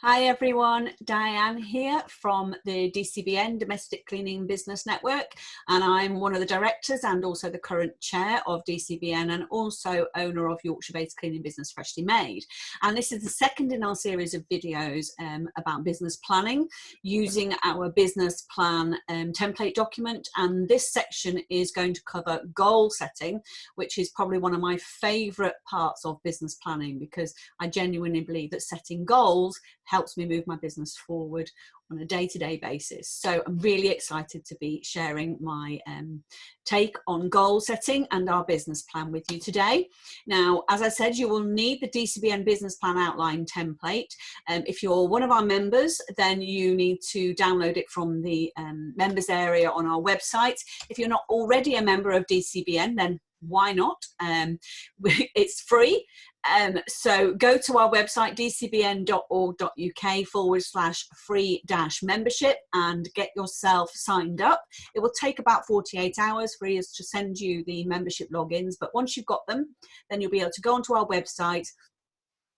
Hi everyone, Diane here from the DCBN Domestic Cleaning Business Network, and I'm one of the directors and also the current chair of DCBN and also owner of Yorkshire-based cleaning business Freshly Made. And this is the second in our series of videos about business planning using our business plan template document, and this section is going to cover goal setting, which is probably one of my favourite parts of business planning because I genuinely believe that setting goals helps me move my business forward on a day-to-day basis. So I'm really excited to be sharing my take on goal setting and our business plan with you today. Now, as I said, you will need the DCBN business plan outline template. If you're one of our members, then you need to download it from the members area on our website. If you're not already a member of DCBN, then why not? It's free. So go to our website dcbn.org.uk/free-membership and get yourself signed up. It will take about 48 hours for us to send you the membership logins, but once you've got them, then you'll be able to go onto our website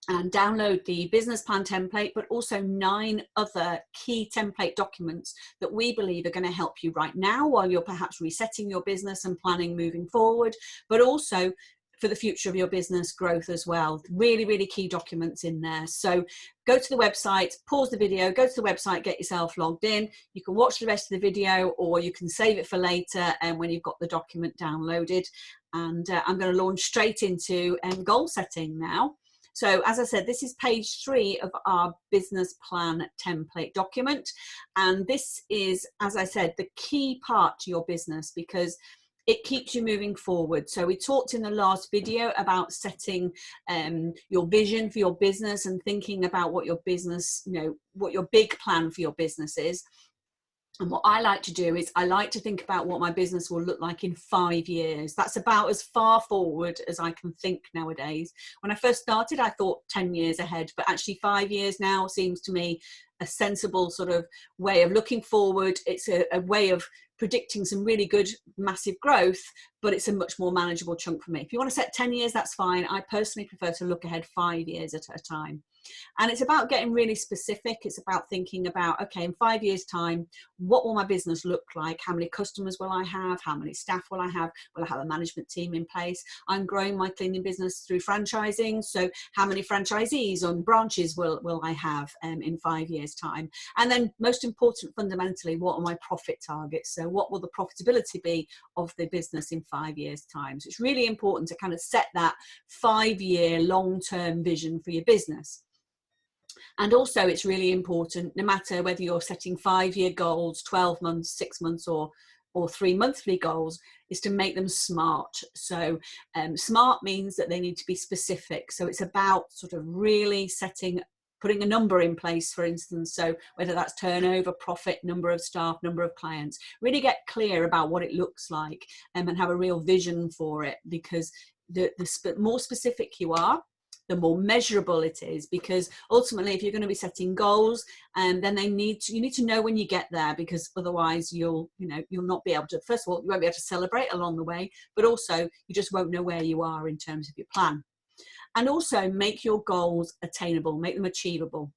and download the business plan template, but also 9 other key template documents that we believe are going to help you right now while you're perhaps resetting your business and planning moving forward, but also for the future of your business growth as well. Really, really key documents in there. So go to the website, pause the video, go to the website, get yourself logged in. You can watch the rest of the video or you can save it for later and when you've got the document downloaded. And I'm going to launch straight into goal setting now. So as I said, this is page 3 of our business plan template document. And this is, as I said, the key part to your business because it keeps you moving forward. So we talked in the last video about setting your vision for your business and thinking about what your business, what your big plan for your business is. And what I like to do is I like to think about what my business will look like in 5 years. That's about as far forward as I can think nowadays. When I first started, I thought 10 years ahead, but actually 5 years now seems to me a sensible sort of way of looking forward. It's a way of predicting some really good, massive growth, but it's a much more manageable chunk for me. If you want to set 10 years, that's fine. I personally prefer to look ahead 5 years at a time. And it's about getting really specific. It's about thinking about, okay, in 5 years' time, what will my business look like? How many customers will I have? How many staff will I have? Will I have a management team in place? I'm growing my cleaning business through franchising. So how many franchisees and branches will I have in 5 years' time? And then most important, fundamentally, what are my profit targets? So what will the profitability be of the business in 5 years' time? So it's really important to kind of set that 5-year long-term vision for your business. And also it's really important, no matter whether you're setting 5-year goals, 12 months, 6 months, or 3 monthly goals, is to make them smart. So smart means that they need to be specific. So it's about sort of really putting a number in place, for instance. So whether that's turnover, profit, number of staff, number of clients, really get clear about what it looks like and have a real vision for it, because the more specific you are, the more measurable it is, because ultimately if you're going to be setting goals, then you need to know when you get there, because otherwise you'll not be able to, first of all, you won't be able to celebrate along the way, but also you just won't know where you are in terms of your plan. And also make your goals attainable, make them achievable.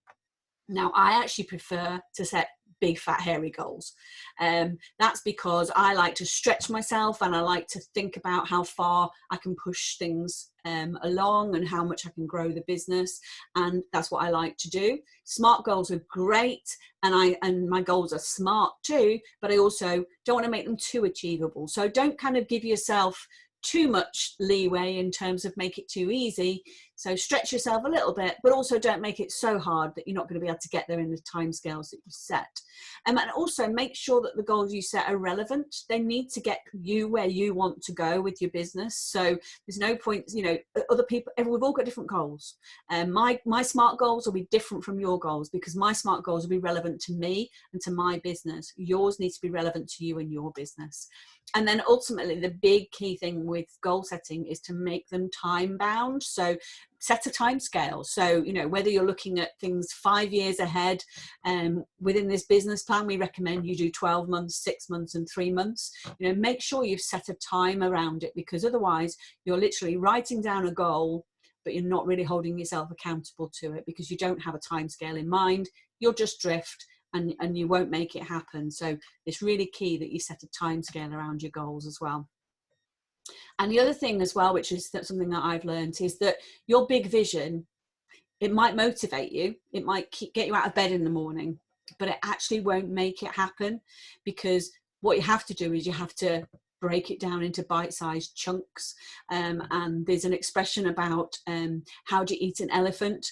Now, I actually prefer to set big, fat, hairy goals. That's because I like to stretch myself and I like to think about how far I can push things along and how much I can grow the business. And that's what I like to do. Smart goals are great. And my goals are smart too, but I also don't want to make them too achievable. So don't kind of give yourself too much leeway in terms of make it too easy. So stretch yourself a little bit, but also don't make it so hard that you're not going to be able to get there in the timescales that you set. And also make sure that the goals you set are relevant. They need to get you where you want to go with your business. So there's no point, other people, we've all got different goals. My SMART goals will be different from your goals, because my SMART goals will be relevant to me and to my business. Yours needs to be relevant to you and your business. And then ultimately the big key thing with goal setting is to make them time bound. So set a time scale. So, whether you're looking at things 5 years ahead, within this business plan, we recommend you do 12 months, 6 months and 3 months. Make sure you've set a time around it, because otherwise you're literally writing down a goal but you're not really holding yourself accountable to it because you don't have a time scale in mind. You'll just drift and you won't make it happen. So it's really key that you set a time scale around your goals as well. And the other thing as well, which is something that I've learned, is that your big vision, it might motivate you, it might get you out of bed in the morning, but it actually won't make it happen, because what you have to do is you have to break it down into bite-sized chunks. And there's an expression about how do you eat an elephant?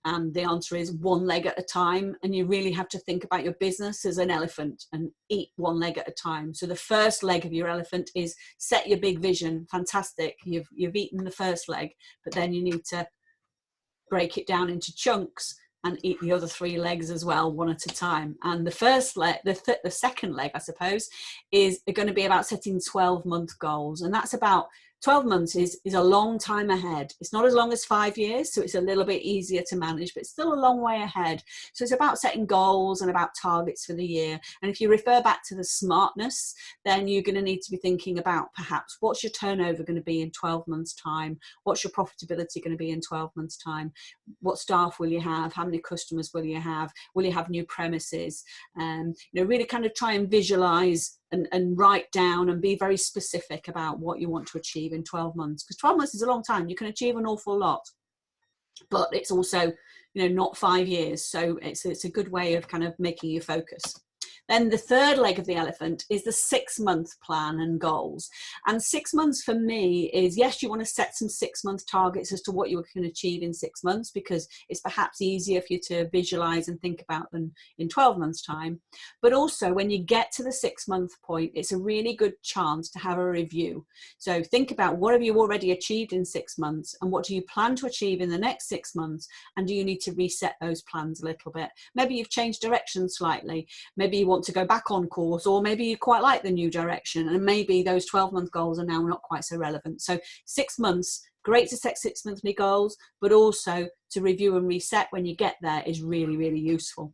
And the answer is one leg at a time. And you really have to think about your business as an elephant and eat one leg at a time. So the first leg of your elephant is set your big vision. Fantastic. You've eaten the first leg, but then you need to break it down into chunks and eat the other 3 legs as well, one at a time. And the first leg, the second leg, I suppose, is going to be about setting 12-month goals. And that's about 12 months is a long time ahead. It's not as long as 5 years, so it's a little bit easier to manage, but it's still a long way ahead. So it's about setting goals and about targets for the year. And if you refer back to the smartness, then you're going to need to be thinking about perhaps what's your turnover going to be in 12 months' time? What's your profitability going to be in 12 months' time? What staff will you have? How many customers will you have? Will you have new premises? Really kind of try and visualize and write down and be very specific about what you want to achieve in 12 months, because 12 months is a long time. You can achieve an awful lot, but it's also, not 5 years. So it's a good way of kind of making you focus. Then the third leg of the elephant is the 6-month plan and goals. And 6 months for me is, yes, you want to set some 6-month targets as to what you can achieve in 6 months, because it's perhaps easier for you to visualize and think about them in 12 months' time. But also when you get to the 6-month point, it's a really good chance to have a review. So think about, what have you already achieved in 6 months, and what do you plan to achieve in the next 6 months? And do you need to reset those plans a little bit? Maybe you've changed direction slightly. Maybe you want to go back on course, or maybe you quite like the new direction, and maybe those 12-month goals are now not quite so relevant. So 6 months, great to set 6-monthly goals, but also to review and reset when you get there is really, really useful.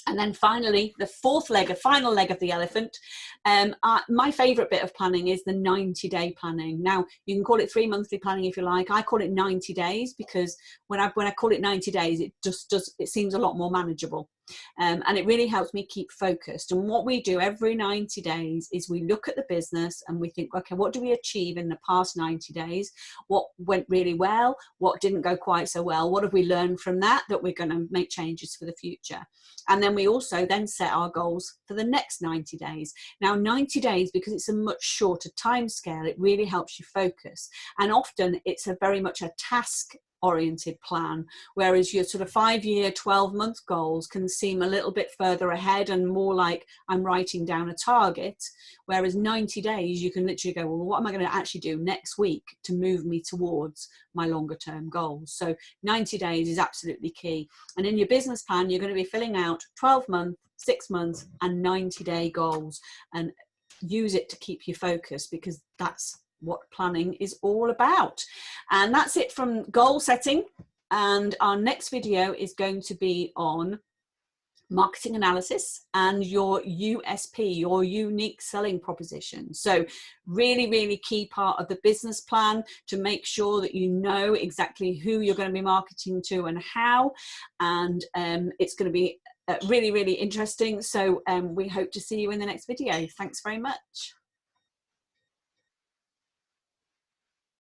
And then finally, the final leg of the elephant, my favorite bit of planning is the 90-day planning. Now, you can call it 3-monthly planning if you like. I call it 90 days because when I call it 90 days, it seems a lot more manageable. And it really helps me keep focused. And what we do every 90 days is we look at the business and we think, okay, what do we achieve in the past 90 days? What went really well? What didn't go quite so well? What have we learned from that we're going to make changes for the future? And then we also then set our goals for the next 90 days. Now, 90 days, because it's a much shorter time scale, it really helps you focus. And often it's very much a task oriented plan, whereas your sort of 5-year, 12-month goals can seem a little bit further ahead and more like I'm writing down a target, whereas 90 days you can literally go, well, what am I going to actually do next week to move me towards my longer term goals? So 90 days is absolutely key. And in your business plan, you're going to be filling out 12-month, 6-month and 90-day goals, and use it to keep you focused, because that's what planning is all about. And that's it from goal setting. And our next video is going to be on marketing analysis and your USP, your unique selling proposition. So really, really key part of the business plan to make sure that you know exactly who you're going to be marketing to and how. And it's going to be really, really interesting. So we hope to see you in the next video. Thanks very much.